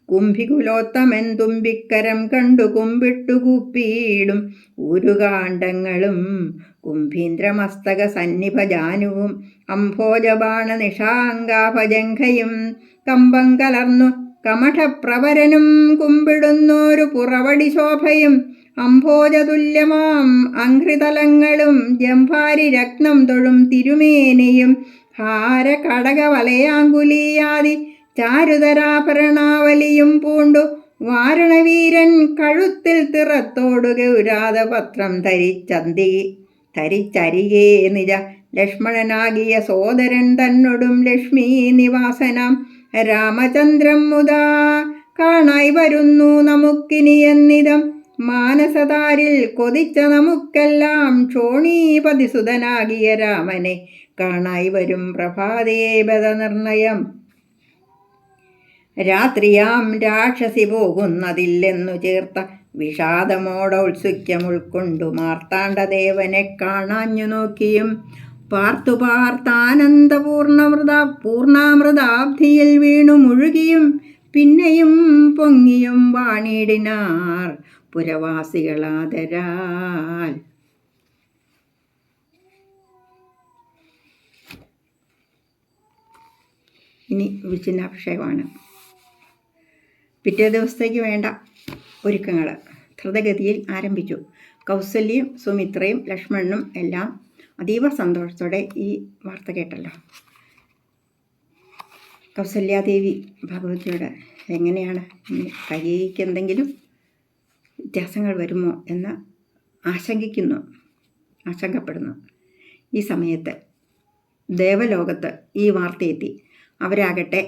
കുംഭികുലോത്തമൻ തുമ്പിക്കരം കണ്ടു കുമ്പിട്ടു കൂപ്പിയിടും ഊരുകാണ്ഡങ്ങളും കുംഭീന്ദ്രമസ്തക സന്നിഭജാനുവും അംഭോജബാണ നിഷാങ്കാഭജംഘയും കമ്പം കലർന്നു കമഠപ്രവരനും കുമ്പിടുന്നോരു പുറവടി ശോഭയും അംഭോജതുല്യമാം അംഘ്രിതലങ്ങളും ജംഭാരി രത്നം തൊഴും തിരുമേനിയും ഹാര കടക വലയാങ്കുലീയാദി ചാരുതരാഭരണാവലിയും പൂണ്ടു വാരണവീരൻ കഴുത്തിൽ തിറത്തോടു ഗൗരാതപത്രം ധരിച്ചരികേ നിജ ലക്ഷ്മണനാകിയ സോദരൻ തന്നോടും ലക്ഷ്മീ നിവാസനാം രാമചന്ദ്രം മുതാ കാണായി വരുന്നു നമുക്കിനിയെന്നിതം. മാനസതാരിൽ കൊതിച്ച നമുക്കെല്ലാം ക്ഷോണീപതിസുതനാകിയ രാമനെ കാണായി വരും പ്രഭാതേ ബദനിർണയം. രാത്രിയാം രാക്ഷസി പോകുന്നതില്ലെന്നു ചേർത്ത വിഷാദമോടൗത്സുക്യമുൾക്കൊണ്ടു മാർത്താണ്ഡദേവനെ കാണാഞ്ഞു നോക്കിയും പാർത്തു പൂർണ്ണാമൃതാബ്ധിയിൽ വീണു മുഴുകിയും പിന്നെയും പൊങ്ങിയും വാണിടിനാർ പുരവാസികളാദരാൽ. ഇനി വിചിന്നാഭിഷേകമാണ്. പിറ്റേ ദിവസത്തേക്ക് വേണ്ട ഒരുക്കങ്ങൾ ധൃതഗതിയിൽ ആരംഭിച്ചു. കൗസല്യയും സുമിത്രയും ലക്ഷ്മണനും എല്ലാം അതീവ സന്തോഷത്തോടെ ഈ വാർത്ത കേട്ടല്ലോ. കൗസല്യാദേവി ഭഗവതിയോട് എങ്ങനെയാണ് ഇനി കൈകേയിക്ക് എന്തെങ്കിലും വ്യത്യാസങ്ങൾ വരുമോ എന്ന് ആശങ്കപ്പെടുന്നു. ഈ സമയത്ത് ദേവലോകത്ത് ഈ വാർത്തയെത്തി. അവരാകട്ടെ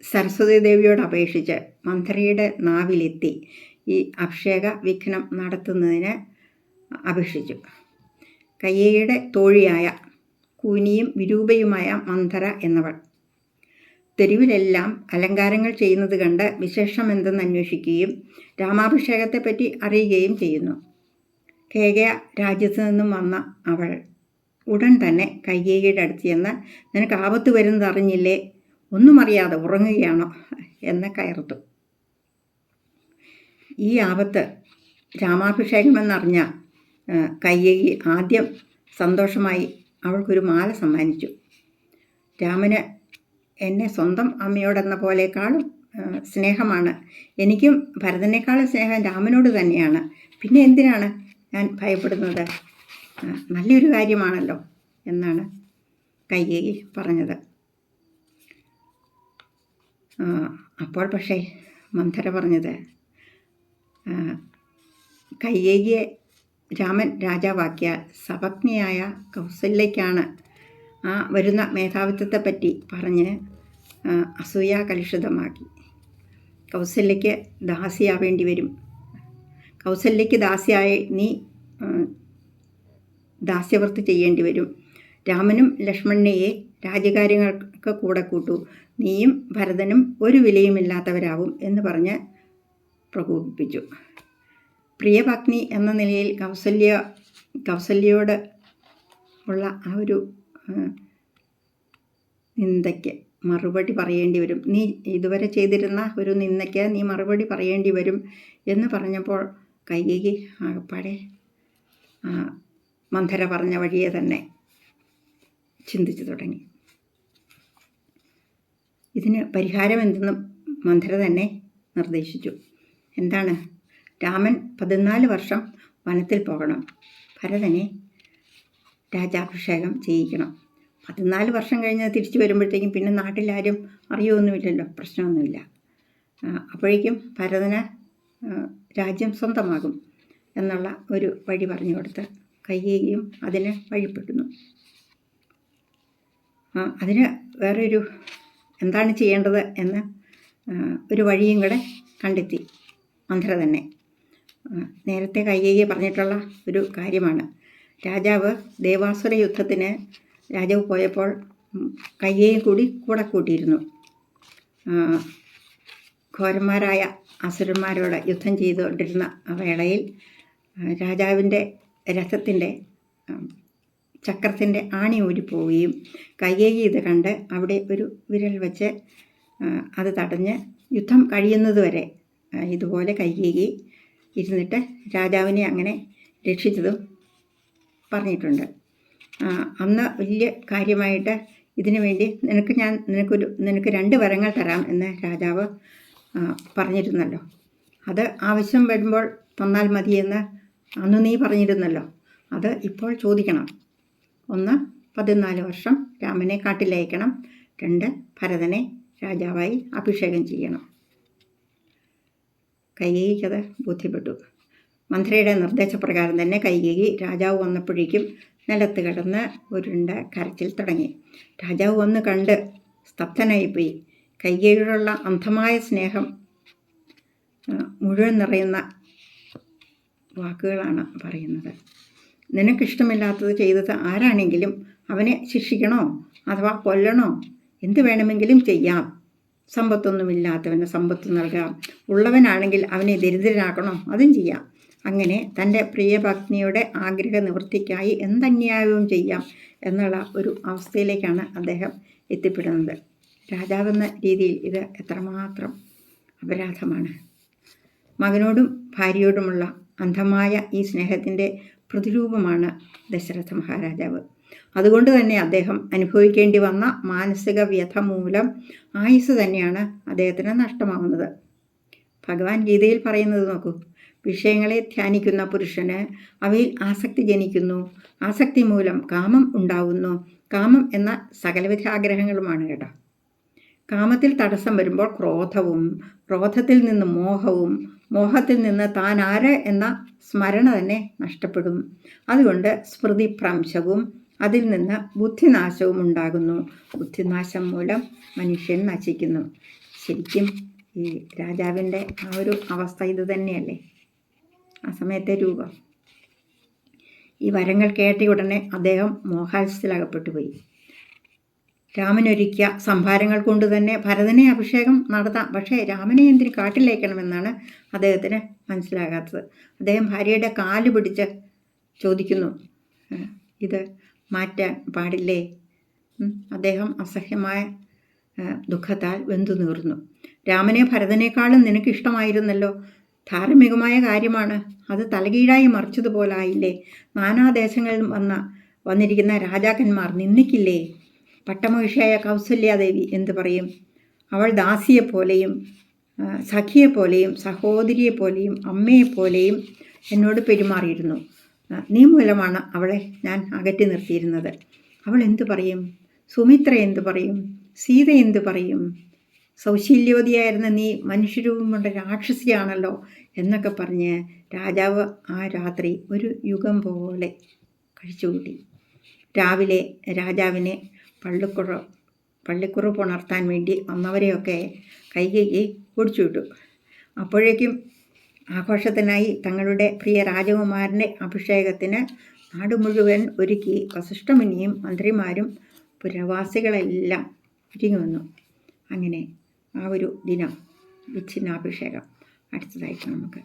സരസ്വതി ദേവിയോട് അപേക്ഷിച്ച് മന്ഥരയുടെ നാവിലെത്തി ഈ അഭിഷേക വിഘ്നം നടത്തുന്നതിന് അപേക്ഷിച്ചു. കൈകേയിയുടെ തോഴിയായ കൂനിയും വിരൂപയുമായ മന്ഥര എന്നവൾ തെരുവിലെല്ലാം അലങ്കാരങ്ങൾ ചെയ്യുന്നത് കണ്ട് വിശേഷമെന്തെന്ന് അന്വേഷിക്കുകയും രാമാഭിഷേകത്തെപ്പറ്റി അറിയുകയും ചെയ്യുന്നു. കേകയ രാജ്യത്തു നിന്നും വന്ന അവൾ ഉടൻ തന്നെ കൈകേയിയുടെ അടുത്ത് ചെന്ന്, നിനക്ക് ആപത്ത് വരുന്നത് അറിഞ്ഞില്ലേ? ഒന്നും അറിയാതെ ഉറങ്ങുകയാണോ എന്ന് കയർത്തു. ഈ ആപത്ത് രാമാഭിഷേകമെന്നറിഞ്ഞ കൈകേയി ആദ്യം സന്തോഷമായി അവൾക്കൊരു മാല സമ്മാനിച്ചു. രാമന് എന്നെ സ്വന്തം അമ്മയോടെന്ന പോലെക്കാളും സ്നേഹമാണ്. എനിക്കും ഭരതനേക്കാളും സ്നേഹം രാമനോട് തന്നെയാണ്. പിന്നെ എന്തിനാണ് ഞാൻ ഭയപ്പെടുന്നത്? നല്ലൊരു കാര്യമാണല്ലോ എന്നാണ് കൈകേയി പറഞ്ഞത്. അപ്പോൾ പക്ഷേ മന്ഥര പറഞ്ഞത്, കൈകേയിയെ രാമൻ രാജാവാക്കിയാൽ സപത്നിയായ കൗസല്യയ്ക്കാണ് ആ വരുന്ന മേധാവിത്വത്തെപ്പറ്റി പറഞ്ഞ് അസൂയ കലുഷിതമാക്കി. കൗസല്യയ്ക്ക് ദാസിയാവേണ്ടി വരും. കൗസല്യയ്ക്ക് ദാസിയായി നീ ദാസ്യവൃത്തി ചെയ്യേണ്ടി വരും. രാമനും ലക്ഷ്മണനെയെ രാജകാര്യങ്ങൾക്ക് കൂടെ കൂട്ടൂ. നീയും ഭരതനും ഒരു വിലയുമില്ലാത്തവരാവും എന്ന് പറഞ്ഞ് പ്രകോപിപ്പിച്ചു. പ്രിയപത്നി എന്ന നിലയിൽ കൗസല്യയോട് ഉള്ള ആ ഒരു നിന്ദയ്ക്ക് മറുപടി പറയേണ്ടി വരും. നീ ഇതുവരെ ചെയ്തിരുന്ന ഒരു നിന്ദയ്ക്ക് നീ മറുപടി പറയേണ്ടി വരും എന്ന് പറഞ്ഞപ്പോൾ കൈകേയി ആകപ്പാടെ മന്ഥര പറഞ്ഞ വഴിയെ തന്നെ ചിന്തിച്ചു തുടങ്ങി. ഇതിന് പരിഹാരം എന്തെന്നും മന്ഥര തന്നെ നിർദ്ദേശിച്ചു. എന്താണ്? രാമൻ 14 വർഷം വനത്തിൽ പോകണം. ഭരതനെ രാജാഭിഷേകം ചെയ്യിക്കണം. 14 വർഷം കഴിഞ്ഞ് തിരിച്ചു വരുമ്പോഴത്തേക്കും പിന്നെ നാട്ടിലാരും അറിയുമൊന്നുമില്ലല്ലോ, പ്രശ്നമൊന്നുമില്ല. അപ്പോഴേക്കും ഭരതന് രാജ്യം സ്വന്തമാകും എന്നുള്ള ഒരു വഴി പറഞ്ഞു കൊടുത്ത് കൈകേയിയും അതിന് വഴിപ്പെടുന്നു. അതിന് വേറൊരു എന്താണ് ചെയ്യേണ്ടത് എന്ന് ഒരു വഴിയും കൂടെ കണ്ടെത്തി മന്ഥര തന്നെ. നേരത്തെ കൈകേയി പറഞ്ഞിട്ടുള്ള ഒരു കാര്യമാണ്. രാജാവ് ദേവാസുര യുദ്ധത്തിന് രാജാവ് പോയപ്പോൾ കൈകേയി കൂടെ കൂട്ടിയിരുന്നു. ഘോരന്മാരായ അസുരന്മാരോട് യുദ്ധം ചെയ്തുകൊണ്ടിരുന്ന വേളയിൽ രാജാവിൻ്റെ രഥത്തിൻ്റെ ചക്രത്തിൻ്റെ ആണി ഊരിപ്പോവുകയും കൈകേയി ഇത് കണ്ട് അവിടെ ഒരു വിരൽ വെച്ച് അത് തടഞ്ഞ് യുദ്ധം കഴിയുന്നതുവരെ ഇതുപോലെ കൈകേയി ഇരുന്നിട്ട് രാജാവിനെ അങ്ങനെ രക്ഷിച്ചതും പറഞ്ഞിട്ടുണ്ട്. അന്ന് വലിയ കാര്യമായിട്ട് ഇതിനു വേണ്ടി നിനക്ക് 2 വരങ്ങൾ തരാം എന്ന് രാജാവ് പറഞ്ഞിരുന്നല്ലോ. അത് ആവശ്യം വരുമ്പോൾ തന്നാൽ മതിയെന്ന് അന്ന് നീ പറഞ്ഞിരുന്നല്ലോ. അത് ഇപ്പോൾ ചോദിക്കണം. 1, 14 വർഷം രാമനെ കാട്ടിലയക്കണം. 2, ഭരതനെ രാജാവായി അഭിഷേകം ചെയ്യണം. കൈകേയിക്കത് ബോധ്യപ്പെട്ടു. മന്ഥരയുടെ നിർദ്ദേശപ്രകാരം തന്നെ കൈകേയി രാജാവ് വന്നപ്പോഴേക്കും നിലത്ത് കിടന്ന് ഉരുണ്ട കരച്ചിൽ തുടങ്ങി. രാജാവ് വന്ന് കണ്ട് സ്തബ്ധനായിപ്പോയി. കൈകേയിയോടുള്ള അന്ധമായ സ്നേഹം മുഴുവൻ നിറയുന്ന വാക്കുകളാണ് പറയുന്നത്. നിനക്കിഷ്ടമില്ലാത്തത് ചെയ്തത് ആരാണെങ്കിലും അവനെ ശിക്ഷിക്കണോ അഥവാ കൊല്ലണോ? എന്ത് വേണമെങ്കിലും ചെയ്യാം. സമ്പത്തൊന്നുമില്ലാത്തവന് സമ്പത്ത് നൽകാം. ഉള്ളവനാണെങ്കിൽ അവനെ ദരിദ്രനാക്കണോ? അതും ചെയ്യാം. അങ്ങനെ തൻ്റെ പ്രിയപത്നിയുടെ ആഗ്രഹ നിവൃത്തിക്കായി എന്തന്യായവും ചെയ്യാം എന്നുള്ള ഒരു അവസ്ഥയിലേക്കാണ് അദ്ദേഹം എത്തിപ്പെടുന്നത്. രാജാവെന്ന രീതിയിൽ ഇത് എത്രമാത്രം അപരാധമാണ്. മകനോടും ഭാര്യയോടുമുള്ള അന്ധമായ ഈ സ്നേഹത്തിൻ്റെ പ്രതിരൂപമാണ് ദശരഥ മഹാരാജാവ്. അതുകൊണ്ട് തന്നെ അദ്ദേഹം അനുഭവിക്കേണ്ടി വന്ന മാനസിക വ്യഥ മൂലം ആയുസ് തന്നെയാണ് അദ്ദേഹത്തിന് നഷ്ടമാവുന്നത്. ഭഗവാൻ ഗീതയിൽ പറയുന്നത് നോക്കൂ. വിഷയങ്ങളെ ധ്യാനിക്കുന്ന പുരുഷന് അവയിൽ ആസക്തി ജനിക്കുന്നു. ആസക്തി മൂലം കാമം ഉണ്ടാവുന്നു. കാമം എന്ന സകലവിധ ആഗ്രഹങ്ങളുമാണ് കേട്ടോ. കാമത്തിൽ തടസ്സം വരുമ്പോൾ ക്രോധവും, ക്രോധത്തിൽ നിന്ന് മോഹവും, മോഹത്തിൽ നിന്ന് താൻ ആര് എന്ന സ്മരണ തന്നെ നഷ്ടപ്പെടും. അതുകൊണ്ട് സ്മൃതിഭ്രംശവും അതിൽ നിന്ന് ബുദ്ധിനാശവും ഉണ്ടാകുന്നു. ബുദ്ധിനാശം മൂലം മനുഷ്യൻ നശിക്കുന്നു. ശരിക്കും ഈ രാജാവിൻ്റെ ആ ഒരു അവസ്ഥ ഇത് തന്നെയല്ലേ ആ സമയത്തെ രൂപം. ഈ വരങ്ങൾ കേട്ട ഉടനെ അദ്ദേഹം മോഹാത്സത്തിലകപ്പെട്ടു പോയി. രാമനൊരുക്കിയ സംഭാരങ്ങൾ കൊണ്ട് തന്നെ ഭരതനെ അഭിഷേകം നടത്താം. പക്ഷേ രാമനെ എന്തിന് കാട്ടിലേക്കണമെന്നാണ് അദ്ദേഹത്തിന് മനസ്സിലാകാത്തത്. അദ്ദേഹം ഭാര്യയുടെ കാല് പിടിച്ച് ചോദിക്കുന്നു, ഇത് മാറ്റാൻ പാടില്ലേ? അദ്ദേഹം അസഹ്യമായ ദുഃഖത്താൽ വെന്തു നീർന്നു. രാമനെ ഭരതനേക്കാളും നിനക്ക് ഇഷ്ടമായിരുന്നല്ലോ. ധാർമ്മികമായ കാര്യമാണ്. അത് തലകീഴായി മറിച്ചതുപോലായില്ലേ? നാനാദേശങ്ങളിൽ വന്നിരിക്കുന്ന രാജാക്കന്മാർ നിന്ദിക്കില്ലേ? പട്ടമഹിഷിയായ കൗസല്യാദേവി എന്തു പറയും? അവൾ ദാസിയെപ്പോലെയും സഖിയെപ്പോലെയും സഹോദരിയെപ്പോലെയും അമ്മയെപ്പോലെയും എന്നോട് പെരുമാറിയിരുന്നു. നീ മൂലമാണ് അവളെ ഞാൻ അകറ്റി നിർത്തിയിരുന്നത്. അവൾ എന്തു പറയും? സുമിത്ര എന്തു പറയും? സീത എന്തു പറയും? സൗശീല്യവതിയായിരുന്ന നീ മനുഷ്യരൂപം കൊണ്ട് രാക്ഷസിയാണല്ലോ എന്നൊക്കെ പറഞ്ഞ് രാജാവ് ആ രാത്രി ഒരു യുഗം കഴിച്ചുകൂട്ടി. രാവിലെ രാജാവിനെ പള്ളിക്കുറപ്പ് ഉണർത്താൻ വേണ്ടി വന്നവരെയൊക്കെ കൈകേയി ഓടിച്ചുവിട്ടു. അപ്പോഴേക്കും ആഘോഷത്തിനായി തങ്ങളുടെ പ്രിയ രാജകുമാരൻ്റെ അഭിഷേകത്തിന് നാട് മുഴുവൻ ഒരുക്കി വസിഷ്ഠമുനിയും മന്ത്രിമാരും പുരവാസികളെല്ലാം ഒരുങ്ങി വന്നു. അങ്ങനെ ആ ഒരു ദിനം വിച്ഛിന്നാഭിഷേകം അടുത്തതായിട്ട് നമുക്ക്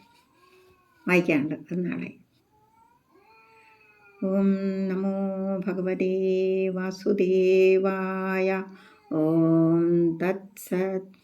വായിക്കാനുണ്ട്. അത് നാളെ. ഓം നമോ ഭഗവതേ വാസുദേവായ. ഓം തത്സത്.